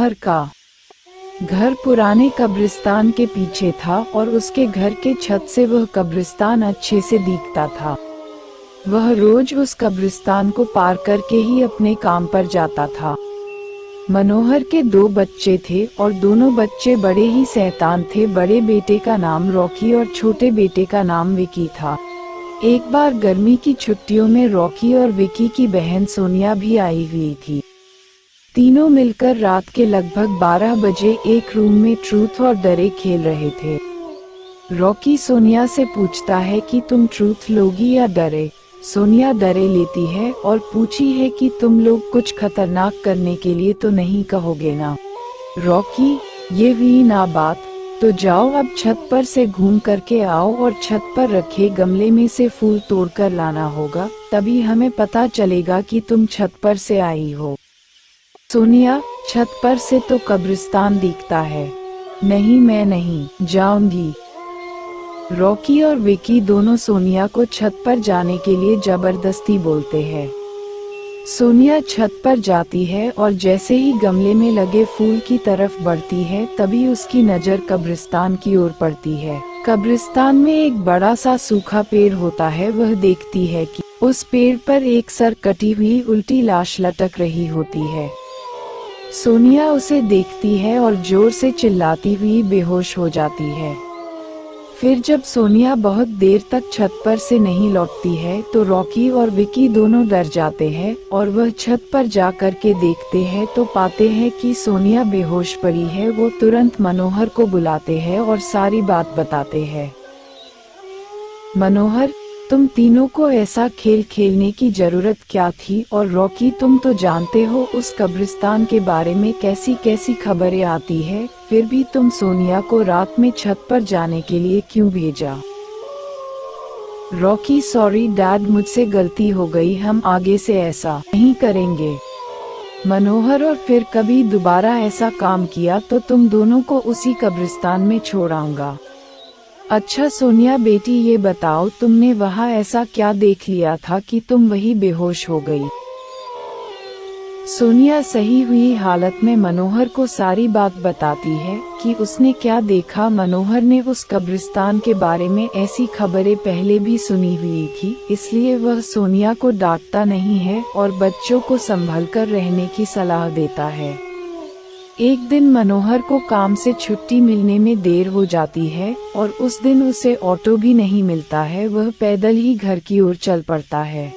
मनोहर का घर पुराने कब्रिस्तान के पीछे था और उसके घर के छत से वह कब्रिस्तान अच्छे से दिखता था। वह रोज उस कब्रिस्तान को पार करके ही अपने काम पर जाता था। मनोहर के 2 बच्चे थे और दोनों बच्चे बड़े ही शैतान थे। बड़े बेटे का नाम रॉकी और छोटे बेटे का नाम विकी था। एक बार गर्मी की छुट्टियों में रॉकी और विकी की बहन सोनिया भी आई हुई थी। तीनों मिलकर रात के लगभग 12 बजे एक रूम में ट्रूथ और डरे खेल रहे थे। रॉकी सोनिया से पूछता है कि तुम ट्रूथ लोगी या डरे। सोनिया डरे लेती है और पूछी है कि तुम लोग कुछ खतरनाक करने के लिए तो नहीं कहोगे ना। रॉकी, ये हुई ना बात, तो जाओ अब छत पर से घूम करके आओ और छत पर रखे गमले में से फूल तोड़कर लाना होगा, तभी हमें पता चलेगा कि तुम छत पर से आई हो। सोनिया, छत पर से तो कब्रिस्तान दिखता है। नहीं, मैं नहीं जाऊंगी। रॉकी और विकी दोनों सोनिया को छत पर जाने के लिए जबरदस्ती बोलते हैं। सोनिया छत पर जाती है और जैसे ही गमले में लगे फूल की तरफ बढ़ती है तभी उसकी नजर कब्रिस्तान की ओर पड़ती है। कब्रिस्तान में एक बड़ा सा सूखा पेड़ होता है। वह देखती है कि उस पेड़ पर एक सर कटी हुई उल्टी लाश लटक रही होती है। सोनिया उसे देखती है और जोर से चिल्लाती हुई बेहोश हो जाती है। फिर जब सोनिया बहुत देर तक छत पर से नहीं लौटती है तो रॉकी और विकी दोनों डर जाते हैं और वह छत पर जा कर के देखते हैं तो पाते हैं कि सोनिया बेहोश पड़ी है। वो तुरंत मनोहर को बुलाते हैं और सारी बात बताते हैं। मनोहर, तुम तीनों को ऐसा खेल खेलने की जरूरत क्या थी? और रॉकी, तुम तो जानते हो उस कब्रिस्तान के बारे में कैसी कैसी खबरें आती है, फिर भी तुम सोनिया को रात में छत पर जाने के लिए क्यों भेजा? रॉकी, सॉरी डैड, मुझसे गलती हो गई, हम आगे से ऐसा नहीं करेंगे। मनोहर, और फिर कभी दोबारा ऐसा काम किया तो तुम दोनों को उसी कब्रिस्तान में छोड़ आऊंगा। अच्छा सोनिया बेटी, ये बताओ तुमने वहाँ ऐसा क्या देख लिया था कि तुम वही बेहोश हो गई? सोनिया सही हुई हालत में मनोहर को सारी बात बताती है कि उसने क्या देखा। मनोहर ने उस कब्रिस्तान के बारे में ऐसी खबरें पहले भी सुनी हुई थी, इसलिए वह सोनिया को डांटता नहीं है और बच्चों को संभल कर रहने की सलाह देता है। एक दिन मनोहर को काम से छुट्टी मिलने में देर हो जाती है और उस दिन उसे ऑटो भी नहीं मिलता है। वह पैदल ही घर की ओर चल पड़ता है।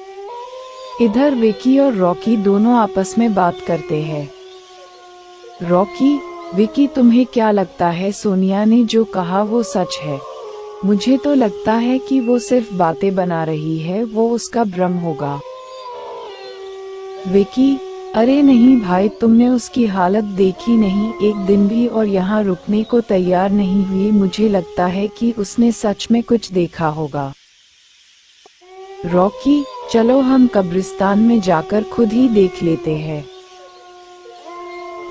इधर विकी और रॉकी दोनों आपस में बात करते हैं। रॉकी, विकी, तुम्हें क्या लगता है सोनिया ने जो कहा वो सच है? मुझे तो लगता है कि वो सिर्फ बातें बना रही है, वो उसका भ्रम होगा। विकी, अरे नहीं भाई, तुमने उसकी हालत देखी नहीं, एक दिन भी और यहाँ रुकने को तैयार नहीं हुई। मुझे लगता है कि उसने सच में कुछ देखा होगा। रॉकी, चलो हम कब्रिस्तान में जाकर खुद ही देख लेते हैं।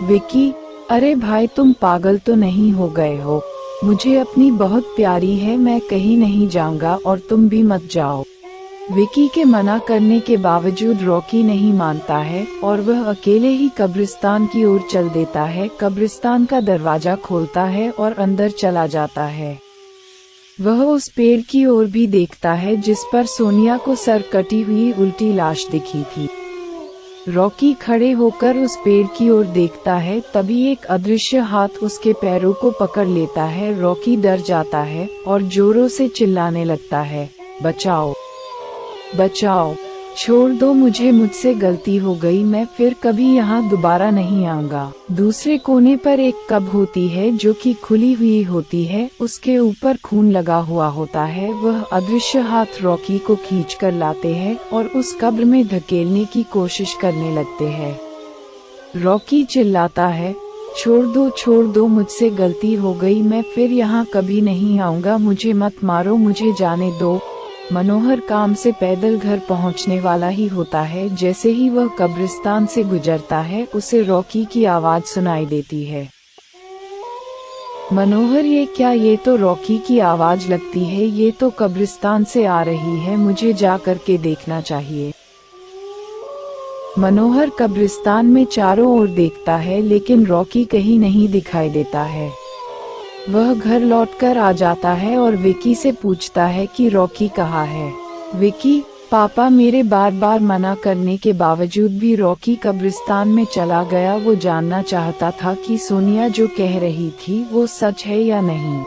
विकी, अरे भाई, तुम पागल तो नहीं हो गए हो? मुझे अपनी बहुत प्यारी है, मैं कहीं नहीं जाऊंगा और तुम भी मत जाओ। विकी के मना करने के बावजूद रॉकी नहीं मानता है और वह अकेले ही कब्रिस्तान की ओर चल देता है। कब्रिस्तान का दरवाजा खोलता है और अंदर चला जाता है। वह उस पेड़ की ओर भी देखता है जिस पर सोनिया को सर कटी हुई उल्टी लाश दिखी थी। रॉकी खड़े होकर उस पेड़ की ओर देखता है, तभी एक अदृश्य हाथ उसके पैरों को पकड़ लेता है। रॉकी डर जाता है और जोरों से चिल्लाने लगता है, बचाओ बचाओ, छोड़ दो मुझे, मुझसे गलती हो गई, मैं फिर कभी यहाँ दोबारा नहीं आऊंगा। दूसरे कोने पर एक कब्र होती है जो कि खुली हुई होती है, उसके ऊपर खून लगा हुआ होता है। वह अदृश्य हाथ रॉकी को खींचकर लाते हैं और उस कब्र में धकेलने की कोशिश करने लगते हैं। रॉकी चिल्लाता है, छोड़ दो, मुझसे गलती हो गई, मैं फिर यहाँ कभी नहीं आऊंगा, मुझे मत मारो, मुझे जाने दो। मनोहर काम से पैदल घर पहुंचने वाला ही होता है। जैसे ही वह कब्रिस्तान से गुजरता है उसे रॉकी की आवाज सुनाई देती है। मनोहर, ये क्या? ये तो रॉकी की आवाज लगती है, ये तो कब्रिस्तान से आ रही है, मुझे जा करके देखना चाहिए। मनोहर कब्रिस्तान में चारों ओर देखता है लेकिन रॉकी कहीं नहीं दिखाई देता है। वह घर लौटकर आ जाता है और विकी से पूछता है कि रॉकी कहाँ है। विकी, पापा मेरे बार बार मना करने के बावजूद भी रॉकी कब्रिस्तान में चला गया। वो जानना चाहता था कि सोनिया जो कह रही थी वो सच है या नहीं।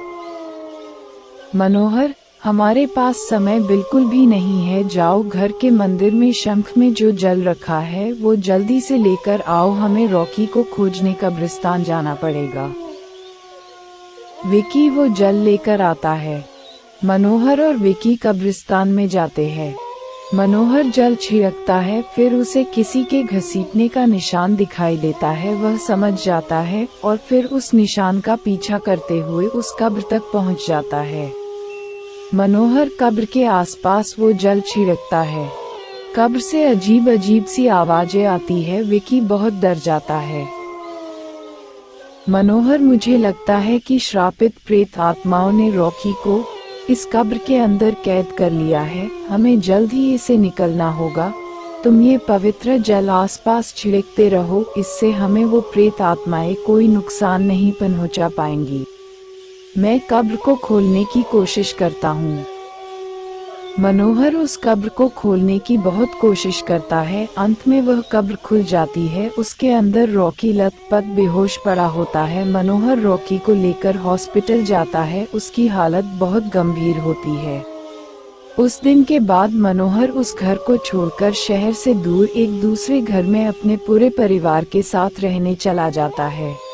मनोहर, हमारे पास समय बिल्कुल भी नहीं है, जाओ घर के मंदिर में शंख में जो जल रखा है वो जल्दी से लेकर आओ, हमें रॉकी को खोजने कब्रिस्तान जाना पड़ेगा। विकी वो जल लेकर आता है। मनोहर और विकी कब्रिस्तान में जाते हैं। मनोहर जल छिड़कता है, फिर उसे किसी के घसीटने का निशान दिखाई देता है। वह समझ जाता है और फिर उस निशान का पीछा करते हुए उस कब्र तक पहुंच जाता है। मनोहर कब्र के आसपास वो जल छिड़कता है। कब्र से अजीब अजीब सी आवाजें आती है। विकी बहुत डर जाता है। मनोहर, मुझे लगता है कि श्रापित प्रेत आत्माओं ने रॉकी को इस कब्र के अंदर कैद कर लिया है, हमें जल्द ही इसे निकलना होगा। तुम ये पवित्र जल आसपास छिड़कते रहो, इससे हमें वो प्रेत आत्माएं कोई नुकसान नहीं पहुंचा पाएंगी। मैं कब्र को खोलने की कोशिश करता हूँ। मनोहर उस कब्र को खोलने की बहुत कोशिश करता है। अंत में वह कब्र खुल जाती है। उसके अंदर रॉकी लथपथ बेहोश पड़ा होता है। मनोहर रॉकी को लेकर हॉस्पिटल जाता है। उसकी हालत बहुत गंभीर होती है। उस दिन के बाद मनोहर उस घर को छोड़कर शहर से दूर एक दूसरे घर में अपने पूरे परिवार के साथ रहने चला जाता है।